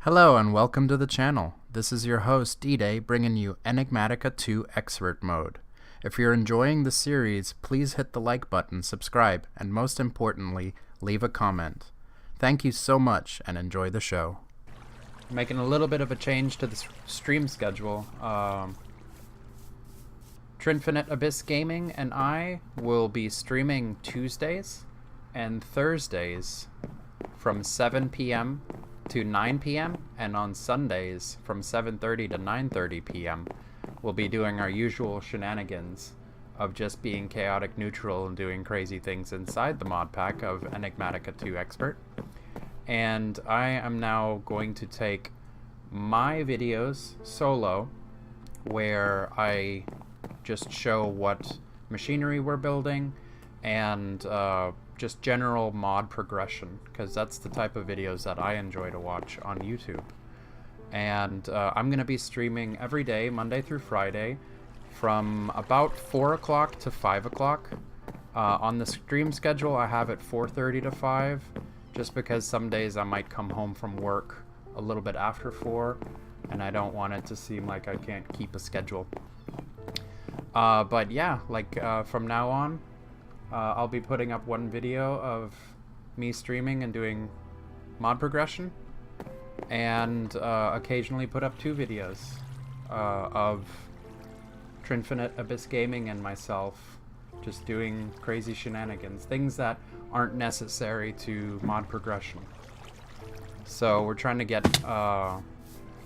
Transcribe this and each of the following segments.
Hello and welcome to the channel. This is your host D.dae bringing you Enigmatica 2 Expert Mode. If you're enjoying the series, please hit the like button, subscribe, and most importantly, leave a comment. Thank you so much and enjoy the show. Making a little bit of a change to the stream schedule. Trinfinite Abyss Gaming and I will be streaming Tuesdays and Thursdays from 7 p.m. to 9 p.m. and on Sundays from 7:30 to 9:30 p.m. we'll be doing our usual shenanigans of just being chaotic neutral and doing crazy things inside the mod pack of Enigmatica 2 Expert. And I am now going to take my videos solo where I just show what machinery we're building and just general mod progression, because that's the type of videos that I enjoy to watch on YouTube. And I'm going to be streaming every day, Monday through Friday, from about 4 o'clock to 5 o'clock. On the stream schedule, I have it 4:30 to 5, just because some days I might come home from work a little bit after 4, and I don't want it to seem like I can't keep a schedule. But yeah, from now on, I'll be putting up one video of me streaming and doing mod progression, and occasionally put up 2 videos of Trinfinite Abyss Gaming and myself just doing crazy shenanigans, things that aren't necessary to mod progression. So we're trying to get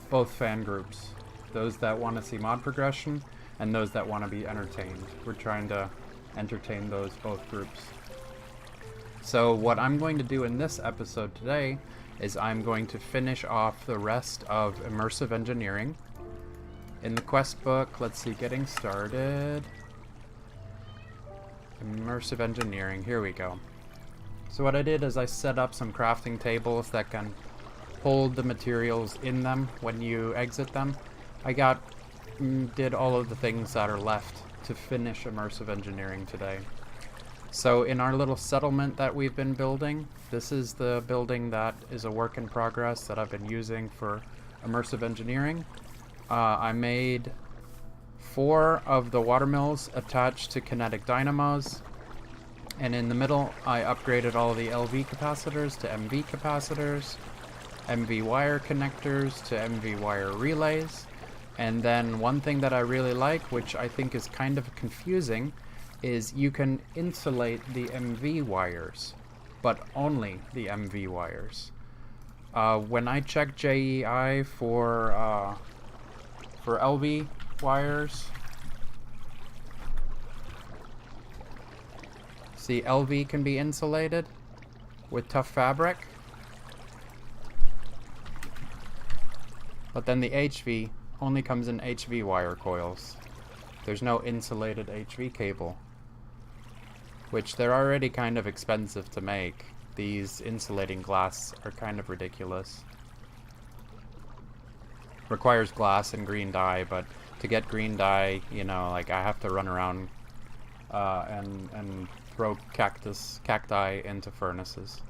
both fan groups, those that want to see mod progression and those that want to be entertained. We're trying to entertain both groups. So what I'm going to do in this episode today is I'm going to finish off the rest of Immersive Engineering. In the quest book, let's see, getting started. Immersive Engineering, here we go. So what I did is I set up some crafting tables that can hold the materials in them when you exit them. I did all of the things that are left to finish Immersive Engineering today. So in our little settlement that we've been building, this is the building that is a work in progress that I've been using for Immersive Engineering. I made 4 of the water mills attached to kinetic dynamos, and in the middle I upgraded all the LV capacitors to MV capacitors, MV wire connectors to MV wire relays. And then one thing that I really like, which I think is kind of confusing, is you can insulate the MV wires, but only the MV wires. When I check JEI for LV wires, see, LV can be insulated with tough fabric, but then the HV only comes in HV wire coils. There's no insulated HV cable, which they're already kind of expensive to make. These insulating glass are kind of ridiculous. Requires glass and green dye, but to get green dye, you know, like I have to run around and throw cacti into furnaces.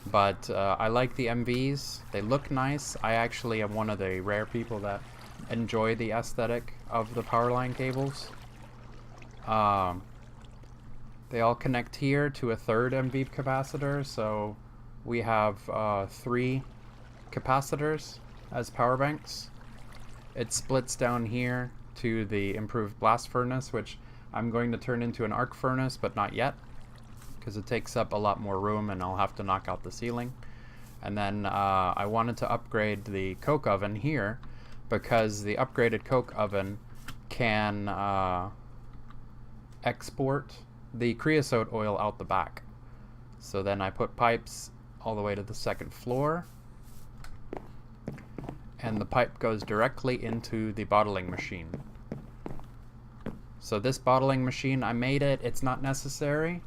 But I like the MVs. They look nice. I actually am one of the rare people that enjoy the aesthetic of the power line cables. They all connect here to a 3rd MV capacitor, so we have 3 capacitors as power banks. It splits down here to the improved blast furnace, which I'm going to turn into an arc furnace, but not yet, because it takes up a lot more room and I'll have to knock out the ceiling. And then I wanted to upgrade the coke oven here, because the upgraded coke oven can export the creosote oil out the back. So then I put pipes all the way to the 2nd floor, and the pipe goes directly into the bottling machine. So this bottling machine, I made it. It's not necessary,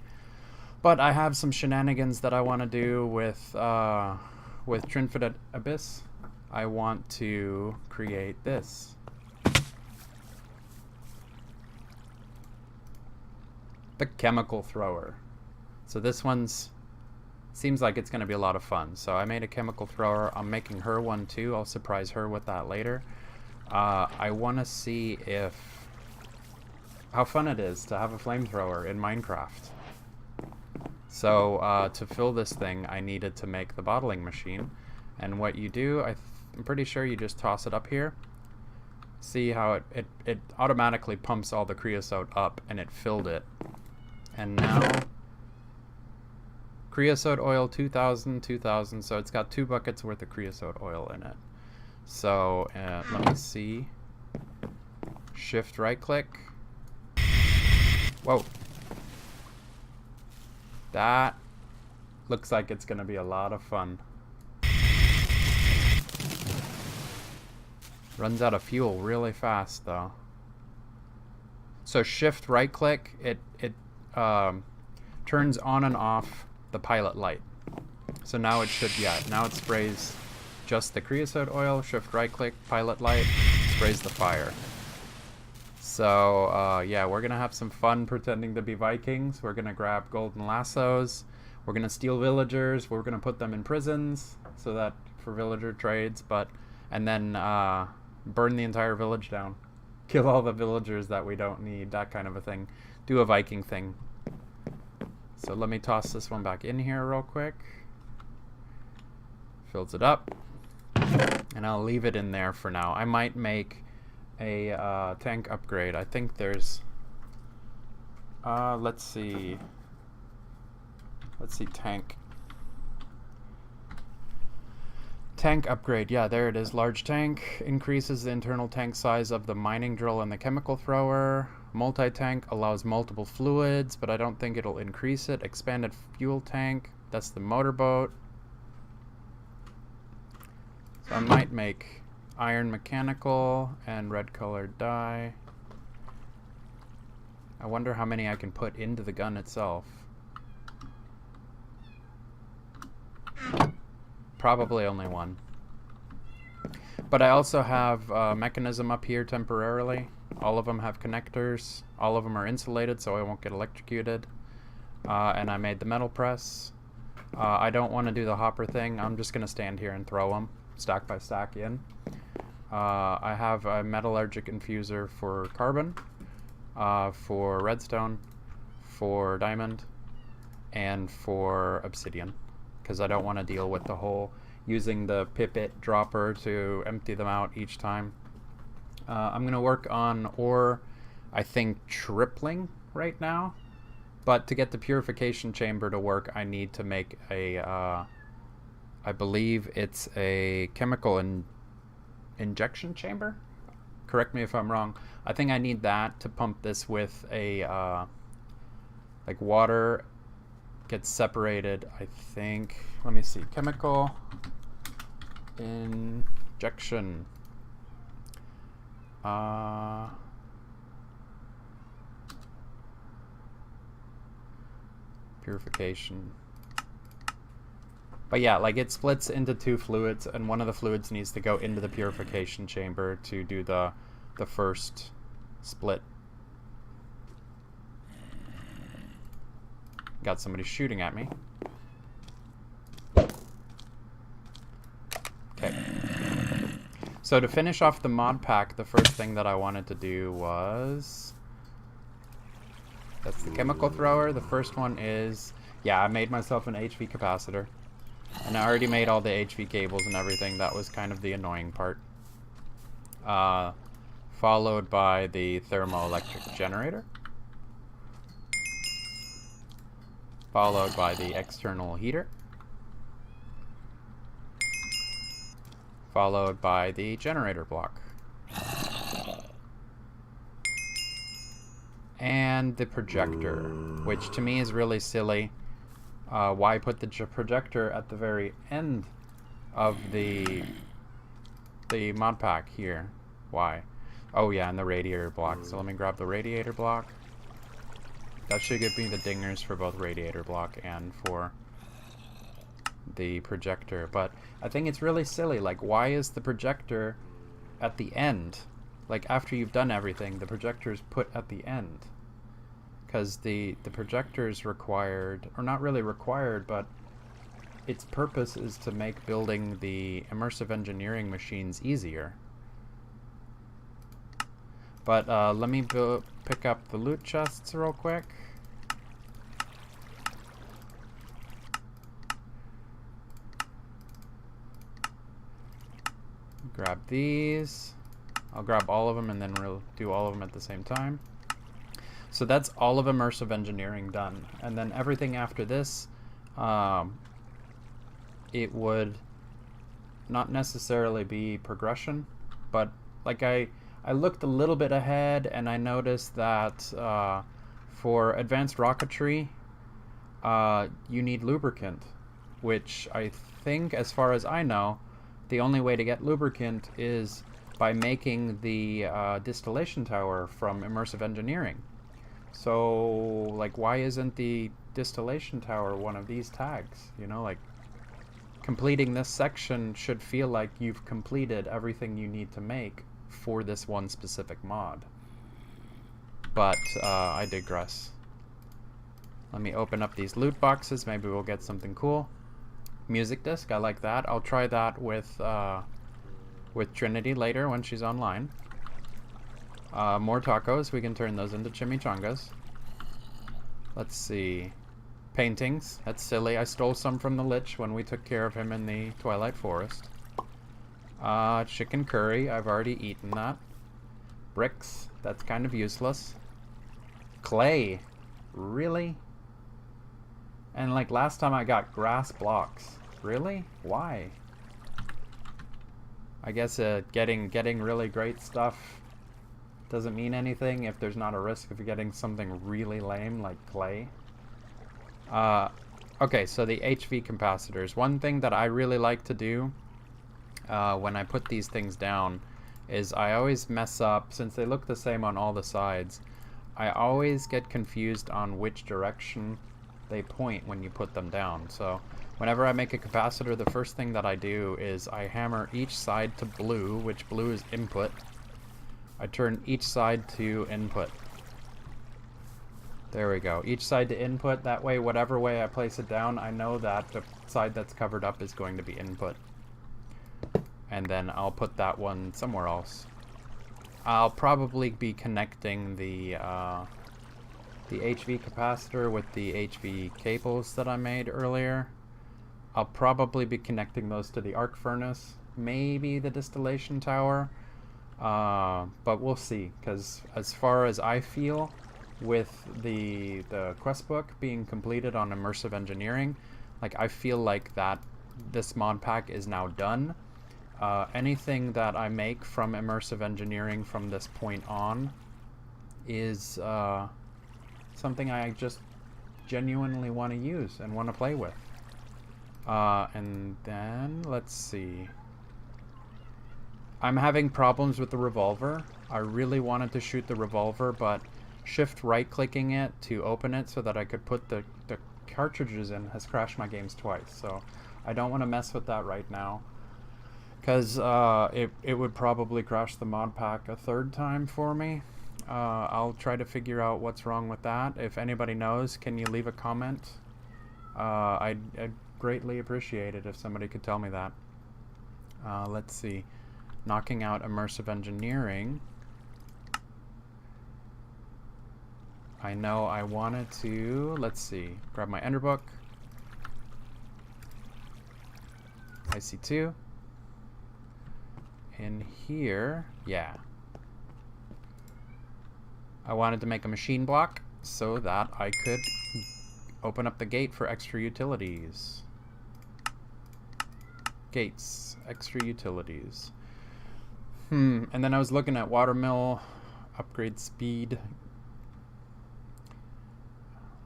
but I have some shenanigans that I want to do with Trinfinite Abyss. I want to create this. The chemical thrower. So this one's seems like it's going to be a lot of fun. So I made a chemical thrower. I'm making her one too. I'll surprise her with that later. I want to see how fun it is to have a flamethrower in Minecraft. So to fill this thing, I needed to make the bottling machine. And what you do, I'm pretty sure you just toss it up here. See how it automatically pumps all the creosote up, and it filled it. And now creosote oil 2000, so it's got 2 buckets worth of creosote oil in it. So let me see. Shift right click. Whoa. That looks like it's gonna be a lot of fun. Runs out of fuel really fast though. So shift right click, it turns on and off the pilot light. So now it should, now it sprays just the creosote oil. Shift right click, pilot light, sprays the fire. So yeah, we're gonna have some fun pretending to be Vikings. We're gonna grab golden lassos. We're gonna steal villagers. We're gonna put them in prisons so that for villager trades, and then burn the entire village down. Kill all the villagers that we don't need, that kind of a thing. Do a Viking thing. So let me toss this one back in here real quick. Fills it up. And I'll leave it in there for now. I might make a tank upgrade. I think there's... let's see. Let's see, tank. Tank upgrade, yeah, there it is. Large tank increases the internal tank size of the mining drill and the chemical thrower. Multi-tank allows multiple fluids, but I don't think it'll increase it. Expanded fuel tank, that's the motorboat. So I might make iron mechanical and red colored dye. I wonder how many I can put into the gun itself. Probably only 1. But I also have mekanism up here temporarily. All of them have connectors. All of them are insulated so I won't get electrocuted. And I made the metal press. I don't want to do the hopper thing. I'm just going to stand here and throw them stack by stack in. I have a metallurgic infuser for carbon, for redstone, for diamond, and for obsidian, because I don't want to deal with the whole using the pipette dropper to empty them out each time. I'm going to work on ore, I think, tripling right now, but to get the purification chamber to work, I need to make a, I believe it's a chemical injection chamber? Correct me if I'm wrong. I think I need that to pump this with a, like water gets separated, I think. Let me see. Chemical injection. Purification. But yeah, like it splits into 2 fluids, and one of the fluids needs to go into the purification chamber to do the first split. Got somebody shooting at me. Okay. So to finish off the mod pack, the first thing that I wanted to do was... That's the chemical thrower. The first one is... Yeah, I made myself an HV capacitor. And I already made all the HV cables and everything. That was kind of the annoying part. Followed by the thermoelectric generator. Followed by the external heater. Followed by the generator block. And the projector, which to me is really silly. Why put the projector at the very end of the mod pack here? Why? Oh yeah, and the radiator block. So let me grab the radiator block. That should give me the dingers for both radiator block and for the projector. But I think it's really silly. Like, why is the projector at the end? Like, after you've done everything, the projector is put at the end. Because the projector is required, or not really required, but its purpose is to make building the immersive engineering machines easier. But let me pick up the loot chests real quick. Grab these. I'll grab all of them and then we'll do all of them at the same time. So that's all of immersive engineering done. And then everything after this, it would not necessarily be progression, but like I looked a little bit ahead and I noticed that for advanced rocketry, you need lubricant, which I think, as far as I know, the only way to get lubricant is by making the distillation tower from immersive engineering. So, like, why isn't the distillation tower one of these tags? You know, like, completing this section should feel like you've completed everything you need to make for this one specific mod. But I digress. Let me open up these loot boxes. Maybe we'll get something cool. Music disc, I like that. I'll try that with Trinity later when she's online. More tacos. We can turn those into chimichangas. Let's see. Paintings. That's silly. I stole some from the Lich when we took care of him in the Twilight Forest. Chicken curry. I've already eaten that. Bricks. That's kind of useless. Clay. Really? And like last time I got grass blocks. Really? Why? I guess getting really great stuff doesn't mean anything if there's not a risk of getting something really lame like clay. Okay, so the HV capacitors. One thing that I really like to do when I put these things down is I always mess up, since they look the same on all the sides, I always get confused on which direction they point when you put them down. So whenever I make a capacitor, the first thing that I do is I hammer each side to blue, which blue is input. I turn each side to input. There we go. Each side to input. That way, whatever way I place it down, I know that the side that's covered up is going to be input. And then I'll put that one somewhere else. I'll probably be connecting the HV capacitor with the HV cables that I made earlier. I'll probably be connecting those to the arc furnace, maybe the distillation tower. But we'll see, because as far as I feel, with the quest book being completed on immersive engineering, like I feel like that this mod pack is now done. Anything that I make from immersive engineering from this point on is something I just genuinely want to use and want to play with. And then let's see. I'm having problems with the revolver. I really wanted to shoot the revolver, but shift right clicking it to open it so that I could put the cartridges in has crashed my games twice. So I don't want to mess with that right now, because it would probably crash the mod pack a third time for me. I'll try to figure out what's wrong with that. If anybody knows, can you leave a comment? I'd greatly appreciate it if somebody could tell me that. Let's see. Knocking out immersive engineering. I know I wanted to, let's see, grab my ender book. IC2. In here, yeah. I wanted to make a machine block so that I could open up the gate for extra utilities. Gates, extra utilities. And then I was looking at watermill, upgrade speed.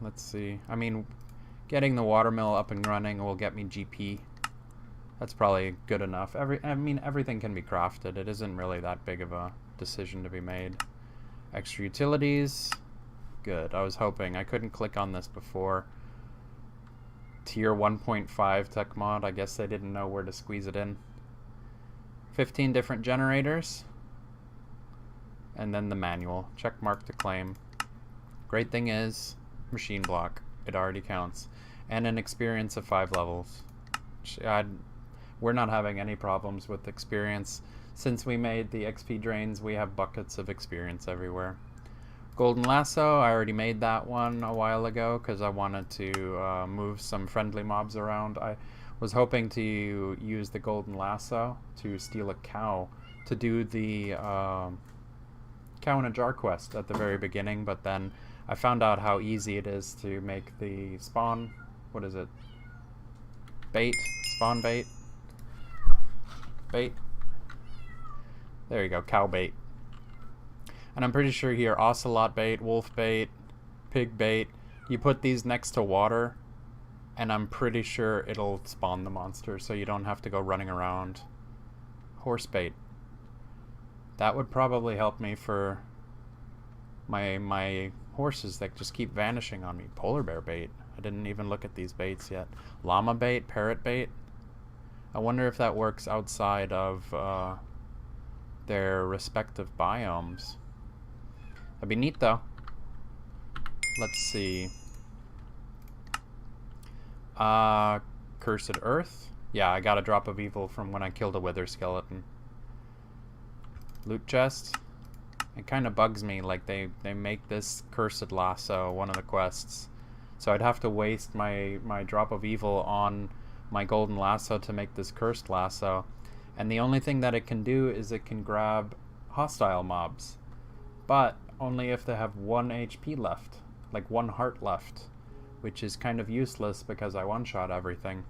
Let's see. I mean, getting the watermill up and running will get me GP. That's probably good enough. I mean, everything can be crafted. It isn't really that big of a decision to be made. Extra utilities. Good. I was hoping. I couldn't click on this before. Tier 1.5 tech mod. I guess they didn't know where to squeeze it in. 15 different generators. And then the manual. Check mark to claim. Great thing is, machine block. It already counts. And an experience of 5 levels. much. We're not having any problems with experience. Since we made the XP drains, we have buckets of experience everywhere. Golden Lasso, I already made that one a while ago because I wanted to move some friendly mobs around. I was hoping to use the Golden Lasso to steal a cow to do the cow in a jar quest at the very beginning, but then I found out how easy it is to make the spawn, what is it? Bait? Spawn bait? Bait? There you go, cow bait. And I'm pretty sure here, ocelot bait, wolf bait, pig bait, you put these next to water, and I'm pretty sure it'll spawn the monster, so you don't have to go running around. Horse bait. That would probably help me for my horses that just keep vanishing on me. Polar bear bait. I didn't even look at these baits yet. Llama bait, parrot bait. I wonder if that works outside of their respective biomes. That'd be neat though. Let's see. Cursed Earth. Yeah, I got a drop of evil from when I killed a wither skeleton. Loot chest. It kind of bugs me, like they make this Cursed Lasso one of the quests. So I'd have to waste my drop of evil on my Golden Lasso to make this Cursed Lasso. And the only thing that it can do is it can grab hostile mobs. But only if they have 1 HP left. Like 1 heart left. Which is kind of useless because I one-shot everything.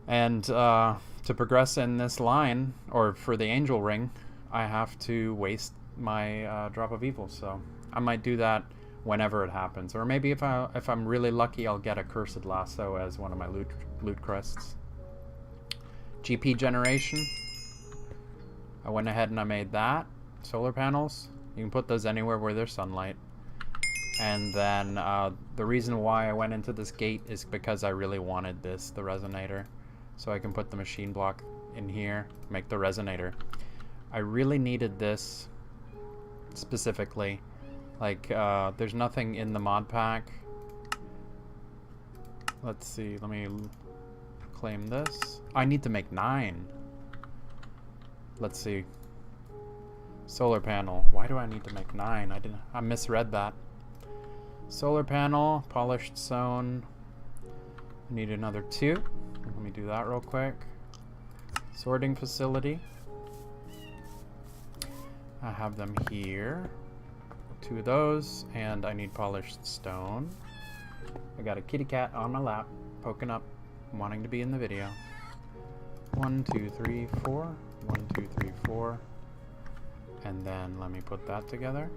And to progress in this line, or for the angel ring, I have to waste my drop of evil. So I might do that whenever it happens. Or maybe if I'm really lucky, I'll get a Cursed Lasso as one of my loot crests. GP generation. I went ahead and I made that. Solar panels. You can put those anywhere where there's sunlight. And then the reason why I went into this gate is because I really wanted this, the Resonator. So I can put the machine block in here, make the Resonator. I really needed this specifically. Like, there's nothing in the mod pack. Let's see, let me claim this. I need to make 9. Let's see. Solar panel. Why do I need to make 9? I misread that. Solar panel, polished stone. I need another 2. Let me do that real quick. Sorting facility. I have them here. 2 of those, and I need polished stone. I got a kitty cat on my lap, poking up, wanting to be in the video. 1, 2, 3, 4. 1, 2, 3, 4. And then let me put that together.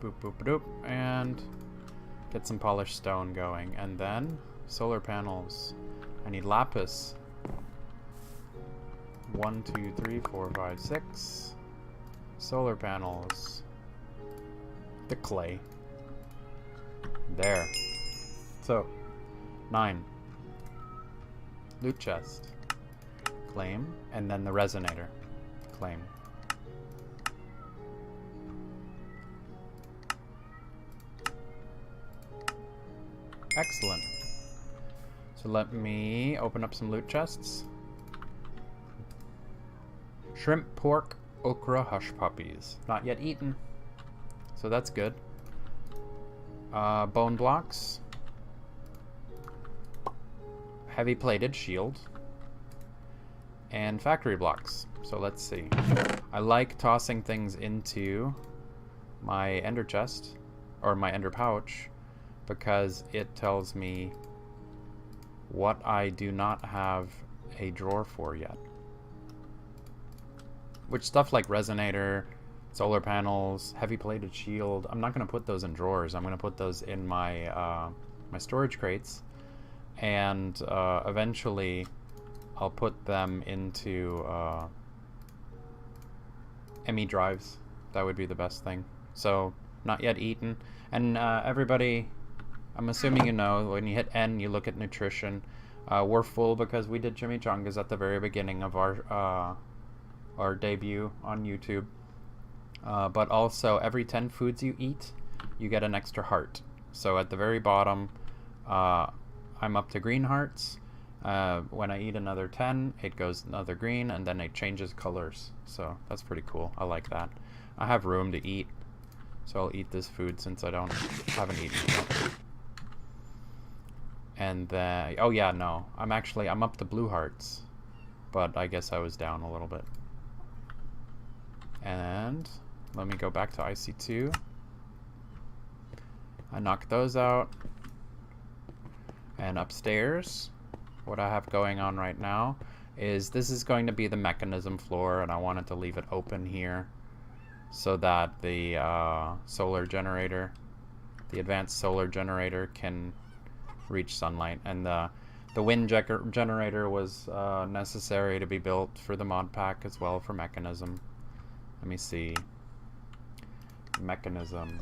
Boop, boop, boop, and get some polished stone going. And then solar panels. I need lapis. 1, 2, 3, 4, 5, 6. Solar panels. The clay. There. So, 9. Loot chest. Claim. And then the Resonator. Claim. Excellent. So let me open up some loot chests. Shrimp, pork, okra, hush puppies. Not yet eaten. So that's good. Bone blocks. Heavy plated shield. And factory blocks. So let's see. I like tossing things into my ender chest. Or my ender pouch. Because it tells me what I do not have a drawer for yet. Which stuff like Resonator, solar panels, heavy plated shield, I'm not going to put those in drawers. I'm going to put those in my my storage crates, and eventually I'll put them into ME drives. That would be the best thing. So not yet eaten. And everybody, I'm assuming you know, when you hit N, you look at nutrition. We're full because we did chimichangas at the very beginning of our debut on YouTube. But also, every 10 foods you eat, you get an extra heart. So at the very bottom, I'm up to green hearts. When I eat another 10, it goes another green, and then it changes colors. So that's pretty cool. I like that. I have room to eat, so I'll eat this food since I haven't eaten it yet. And then, oh yeah, no, I'm up to blue hearts, but I guess I was down a little bit. And let me go back to IC2. I knocked those out. And upstairs, what I have going on right now is this is going to be the mechanism floor, and I wanted to leave it open here so that the solar generator, the advanced solar generator, can reach sunlight. And the wind generator was necessary to be built for the mod pack as well for mechanism. Let me see. Mechanism.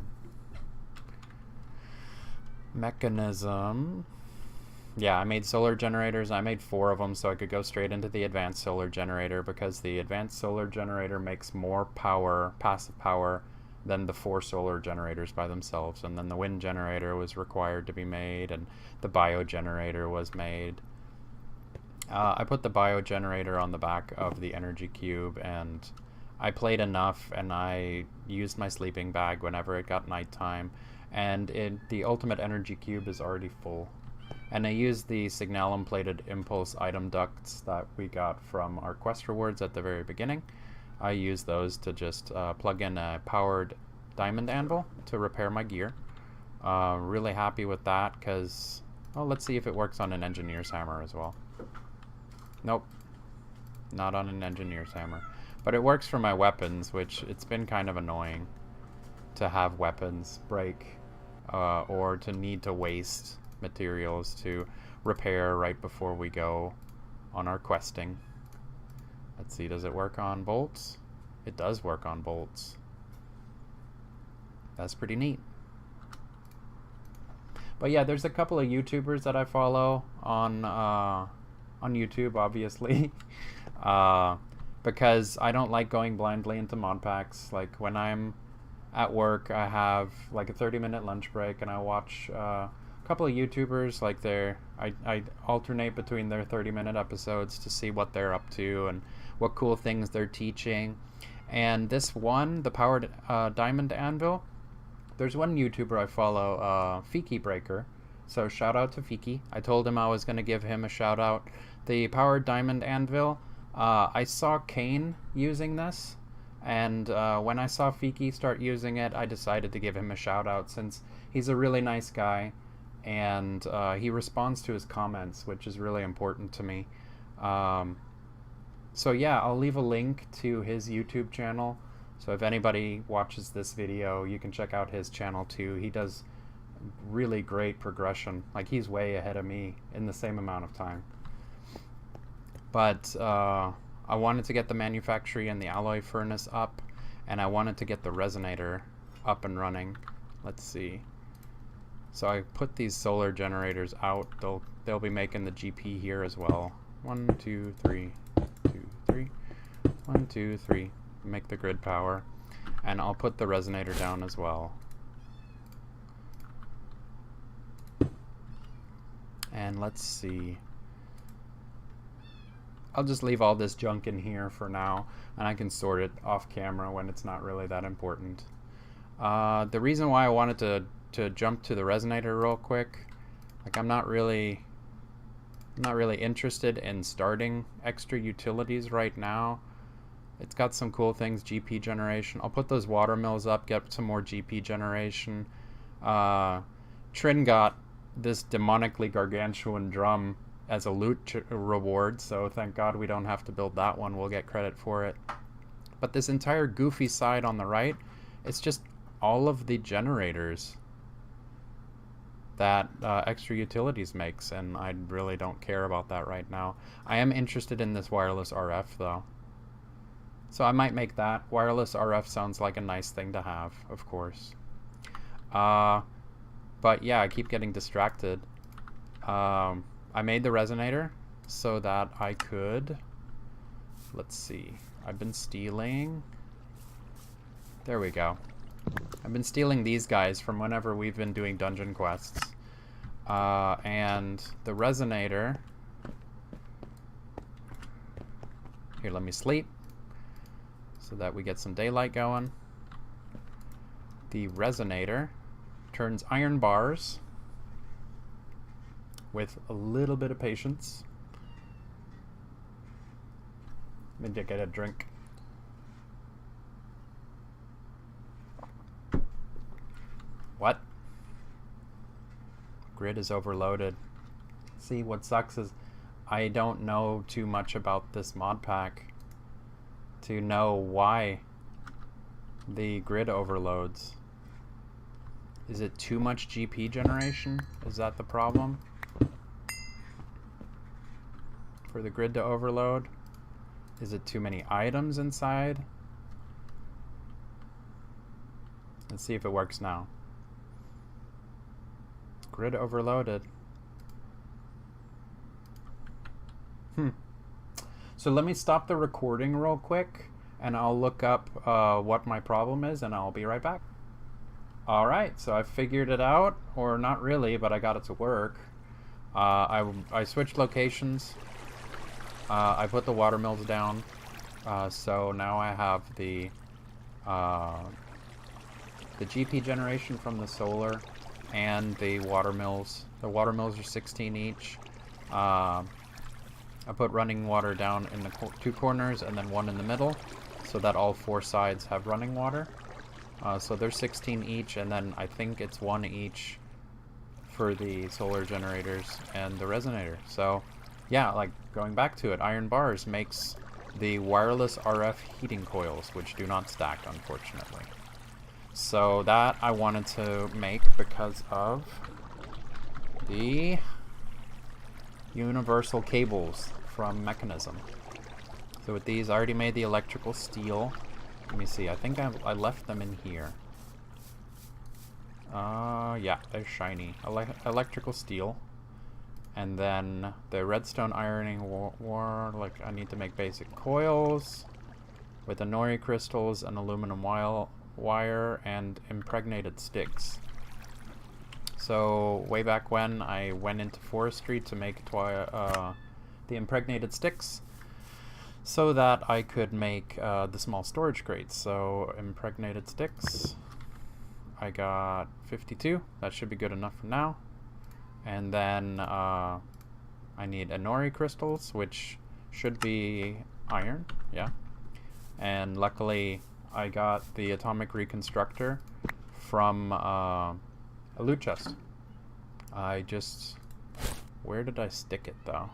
Yeah, I made solar generators. I made 4 of them so I could go straight into the advanced solar generator, because the advanced solar generator makes more power, passive power, than the 4 solar generators by themselves. And then the wind generator was required to be made, and the bio generator was made. I put the bio generator on the back of the energy cube, and I played enough, and I used my sleeping bag whenever it got nighttime, and the ultimate energy cube is already full. And I used the signalum plated impulse item ducts that we got from our quest rewards at the very beginning. I used those to just plug in a powered diamond anvil to repair my gear. Really happy with that, because, well, let's see if it works on an engineer's hammer as well. Nope, not on an engineer's hammer. But it works for my weapons, which it's been kind of annoying to have weapons break or to need to waste materials to repair right before we go on our questing. Let's see, does it work on bolts? It does work on bolts. That's pretty neat. But yeah, there's a couple of YouTubers that I follow on YouTube, obviously. Because I don't like going blindly into mod packs. Like when I'm at work, I have like a 30-minute lunch break, and I watch a couple of YouTubers. Like I alternate between their 30-minute episodes to see what they're up to and what cool things they're teaching. And this one, the powered diamond anvil, there's one YouTuber I follow, Fiki Breaker. So shout out to Fiki. I told him I was going to give him a shout out. The powered diamond anvil, I saw Kane using this, and when I saw Fiki start using it, I decided to give him a shout out, since he's a really nice guy, and he responds to his comments, which is really important to me. So yeah, I'll leave a link to his YouTube channel, so if anybody watches this video, you can check out his channel too. He does really great progression. Like, he's way ahead of me in the same amount of time. But I wanted to get the manufactory and the alloy furnace up, and I wanted to get the resonator up and running. Let's see. So I put these solar generators out. They'll be making the GP here as well. 1, 2, 3, 2, 3. 1, 2, 3. Make the grid power. And I'll put the resonator down as well. And let's see. I'll just leave all this junk in here for now, and I can sort it off camera when it's not really that important. The reason why I wanted to jump to the resonator real quick, like I'm not really interested in starting extra utilities right now. It's got some cool things, GP generation. I'll put those water mills up, get some more GP generation. Trin got this demonically gargantuan drum as a loot reward, so thank God we don't have to build that one. We'll get credit for it. But this entire goofy side on the right, it's just all of the generators that extra utilities makes, and I really don't care about that right now. I am interested in this wireless RF though, so I might make that. Wireless RF sounds like a nice thing to have, of course. But yeah, I keep getting distracted. I made the resonator so that I could, let's see, I've been stealing, there we go. I've been stealing these guys from whenever we've been doing dungeon quests. And the resonator. Here, let me sleep so that we get some daylight going. The resonator turns iron bars with a little bit of patience. Let me get a drink. What? Grid is overloaded. See, what sucks is I don't know too much about this mod pack to know why the grid overloads. Is it too much GP generation? Is that the problem? For the grid to overload? Is it too many items inside? Let's see if it works now. Grid overloaded. So let me stop the recording real quick and I'll look up what my problem is and I'll be right back. Alright, so I figured it out, or not really, but I got it to work. I switched locations. I put the water mills down. So now I have the GP generation from the solar and the water mills. The water mills are 16 each. I put running water down in the two corners and then one in the middle so that all four sides have running water. So there's 16 each, and then I think it's one each for the solar generators and the resonator. So yeah, like going back to it, iron bars makes the wireless RF heating coils, which do not stack, unfortunately. So that I wanted to make because of the universal cables from Mekanism. So with these, I already made the electrical steel. Let me see, I think I left them in here. Yeah, they're shiny. Electrical steel. And then the redstone ironing like I need to make basic coils with Inori crystals and aluminum wire and impregnated sticks. So way back when, I went into forestry to make the impregnated sticks so that I could make the small storage crates. So impregnated sticks, I got 52. That should be good enough for now. And then I need Inori crystals, which should be iron, yeah. And luckily I got the atomic reconstructor from a loot chest. Where did I stick it though?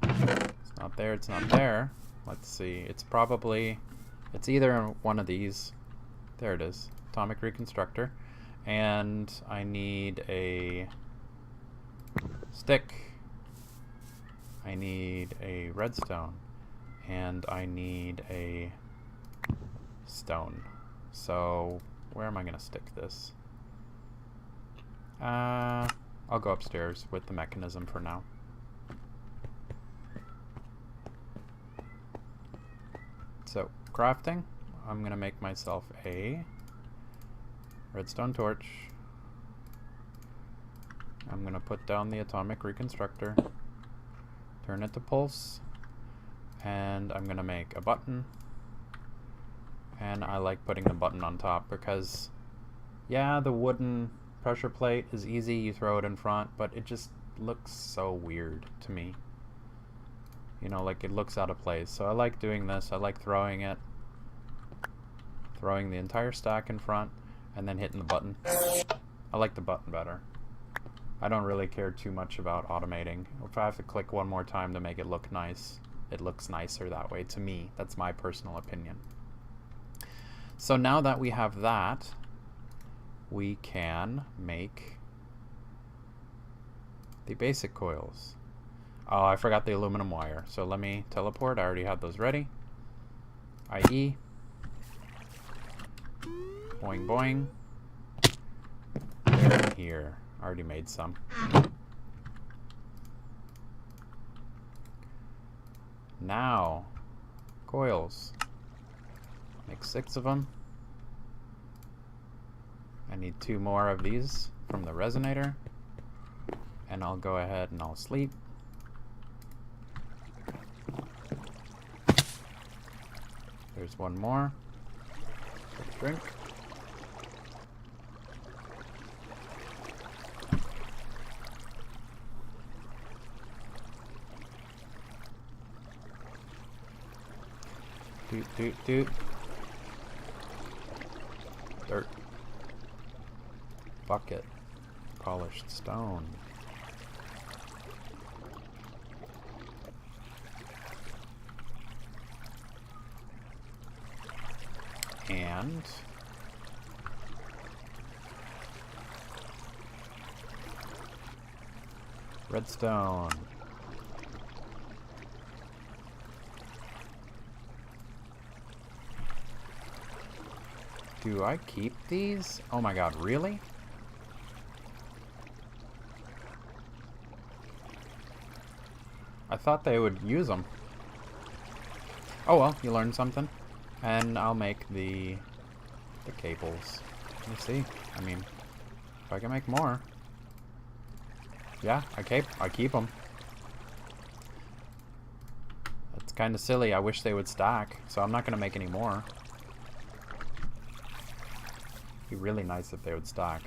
It's not there, it's not there. Let's see, it's either one of these. There it is, atomic reconstructor. And I need a stick. I need a redstone. And I need a stone. So where am I gonna stick this? I'll go upstairs with the Mekanism for now. So crafting, I'm gonna make myself a redstone torch. I'm gonna put down the atomic reconstructor, turn it to pulse, and I'm gonna make a button. And I like putting the button on top because, yeah, the wooden pressure plate is easy, you throw it in front, but it just looks so weird to me. You know, like it looks out of place. So I like doing this. I like throwing the entire stack in front and then hitting the button. I like the button better. I don't really care too much about automating. If I have to click one more time to make it look nice, it looks nicer that way to me. That's my personal opinion. So now that we have that, we can make the basic coils. Oh, I forgot the aluminum wire. So let me teleport. I already have those ready. IE. Boing boing. They're in here. I already made some. Now, coils. Make 6 of them. I need 2 more of these from the resonator. And I'll go ahead and I'll sleep. There's 1 more. Let's drink. Doot. Dirt. Bucket. Polished stone. And redstone. Do I keep these? Oh my god, really? I thought they would use them. Oh well, you learned something. And I'll make the cables. Let me see. I mean, if I can make more. Yeah, I keep them. That's kind of silly. I wish they would stack, so I'm not going to make any more. It'd be really nice if they would stack,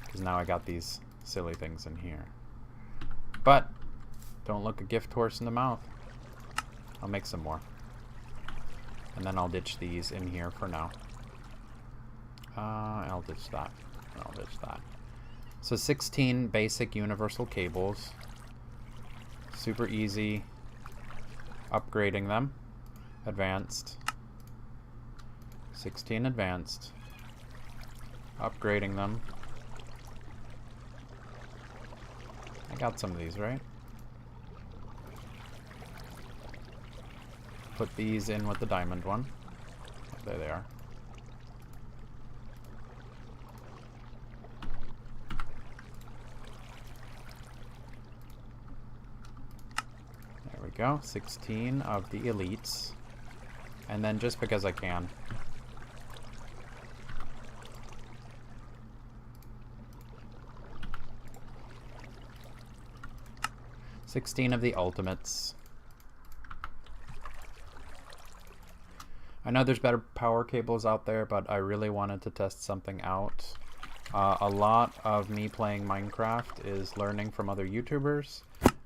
because now I got these silly things in here. But don't look a gift horse in the mouth. I'll make some more. And then I'll ditch these in here for now. I'll ditch that. I'll ditch that. So 16 basic universal cables. Super easy. Upgrading them. Advanced. 16 advanced. Upgrading them. I got some of these, right? Put these in with the diamond one. There they are. There we go. 16 of the elites. And then just because I can. $16 of the ultimates. I know there's better power cables out there, but I really wanted to test something out. A lot of me playing Minecraft is learning from other YouTubers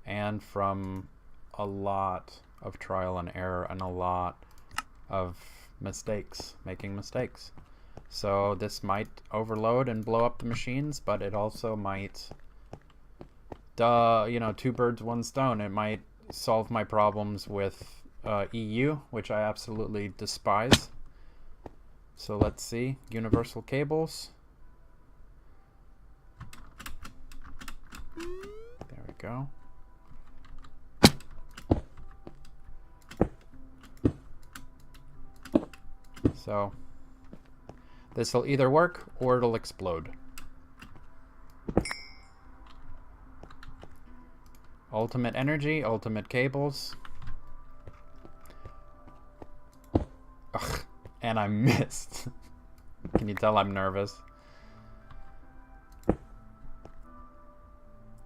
and from a lot of trial and error and a lot of mistakes, making mistakes. So this might overload and blow up the machines, but it also might, you know, 2 birds, 1 stone. It might solve my problems with EU, which I absolutely despise. So let's see. Universal cables. There we go. So this will either work or it'll explode. Ultimate energy, ultimate cables. Ugh, and I missed. Can you tell I'm nervous?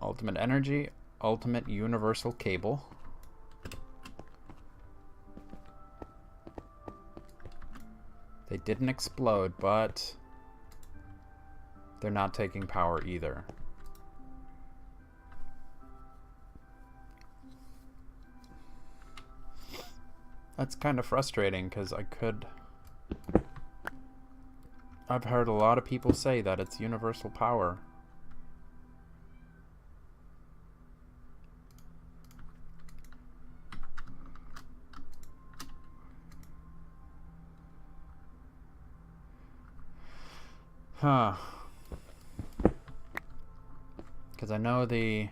Ultimate energy, ultimate universal cable. They didn't explode, but they're not taking power either. That's kind of frustrating because I've heard a lot of people say that it's universal power. Huh. Because I know the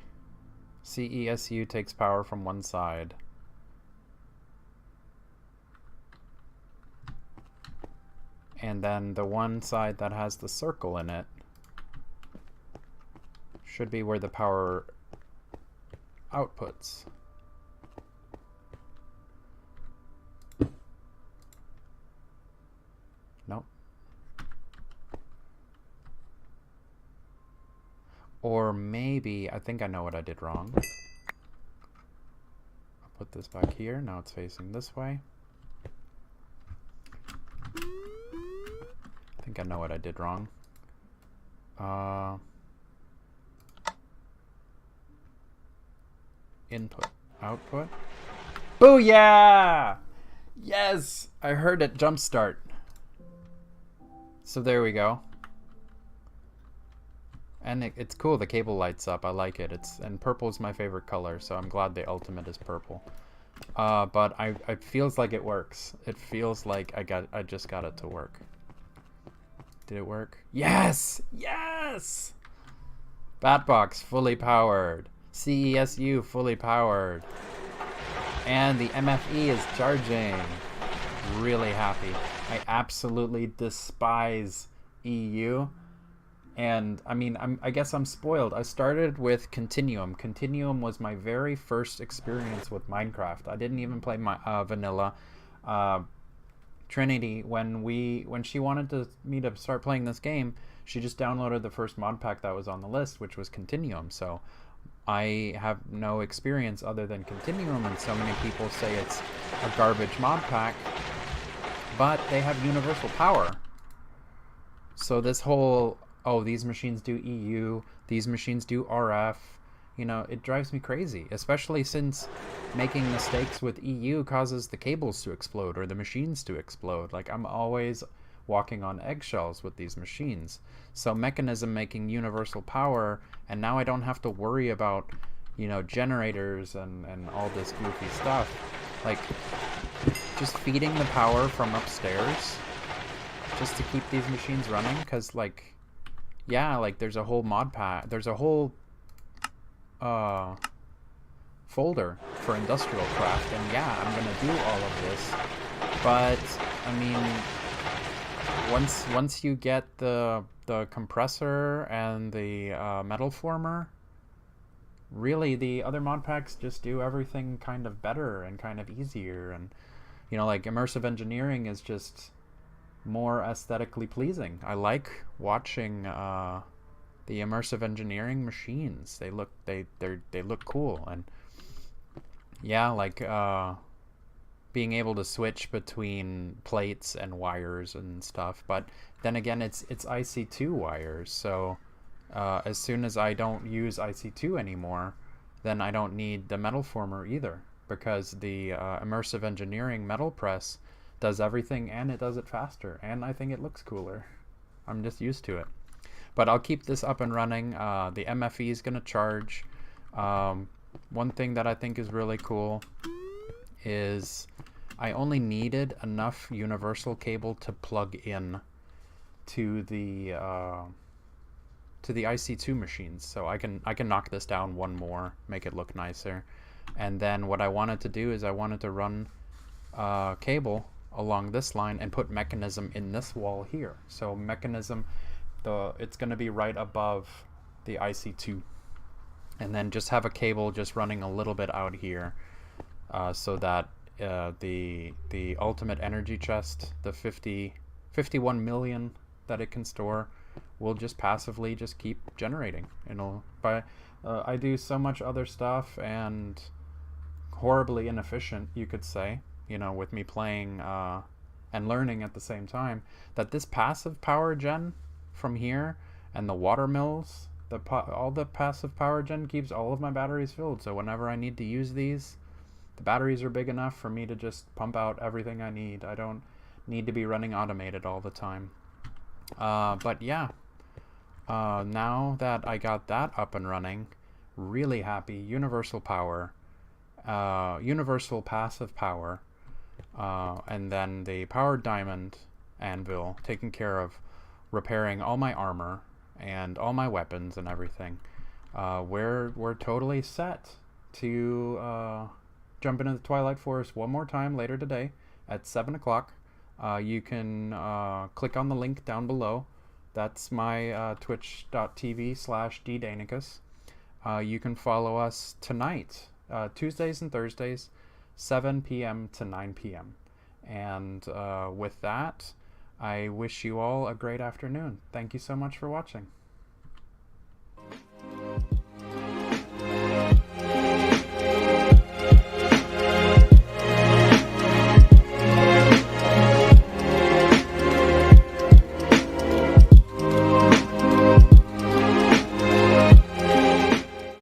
CESU takes power from one side. And then the one side that has the circle in it should be where the power outputs. Nope. maybe, I think I know what I did wrong. I'll put this back here. Now it's facing this way. I think I know what I did wrong. Input, output. Booyah! Yes! I heard it jumpstart. So there we go. And it's cool, the cable lights up. I like it. And purple is my favorite color, so I'm glad the ultimate is purple. But it feels like it works. It feels like I just got it to work. Did it work? Yes! Yes! Batbox fully powered. CESU fully powered. And the MFE is charging. Really happy. I absolutely despise EU. And I mean, I guess I'm spoiled. I started with Continuum. Continuum was my very first experience with Minecraft. I didn't even play my vanilla. Trinity, when she wanted me to start playing this game, she just downloaded the first mod pack that was on the list, which was Continuum. So I have no experience other than Continuum, and so many people say it's a garbage mod pack, but they have universal power. So this whole, oh, these machines do EU, these machines do RF, you know, it drives me crazy, especially since making mistakes with EU causes the cables to explode or the machines to explode. Like, I'm always walking on eggshells with these machines. So Mekanism making universal power, and now I don't have to worry about, you know, generators and all this goofy stuff. Like, just feeding the power from upstairs just to keep these machines running, because, like, yeah, like, there's a whole mod pack, there's a whole folder for industrial craft, and yeah, I'm gonna do all of this, but I mean, once you get the compressor and the metal former, really the other mod packs just do everything kind of better and kind of easier. And you know, like, Immersive Engineering is just more aesthetically pleasing. I like watching the Immersive Engineering machines. They look cool. And yeah, like being able to switch between plates and wires and stuff. But then again, it's IC2 wires, so as soon as I don't use IC2 anymore, then I don't need the metal former either, because the Immersive Engineering metal press does everything, and it does it faster, and I think it looks cooler. I'm just used to it. But I'll keep this up and running. The MFE is going to charge. One thing that I think is really cool is I only needed enough universal cable to plug in to the IC2 machines, so I can knock this down one more, make it look nicer. And then what I wanted to do is I wanted to run cable along this line and put Mekanism in this wall here. So Mekanism, it's going to be right above the IC2, and then just have a cable just running a little bit out here, so that the ultimate energy chest, the 51 million that it can store, will just passively just keep generating. You know, I do so much other stuff, and horribly inefficient, you could say, you know, with me playing and learning at the same time, that this passive power gen from here and the water mills, all the passive power gen keeps all of my batteries filled. So whenever I need to use these, the batteries are big enough for me to just pump out everything I need. I don't need to be running automated all the time. But yeah, now that I got that up and running, really happy. Universal power, universal passive power, and then the powered diamond anvil taking care of repairing all my armor and all my weapons and everything. We're totally set to jump into the Twilight Forest one more time later today at 7 o'clock. You can click on the link down below. That's my twitch.tv/d.dae.lets. You can follow us tonight, Tuesdays and Thursdays, 7 p.m. to 9 p.m. And with that, I wish you all a great afternoon. Thank you so much for watching.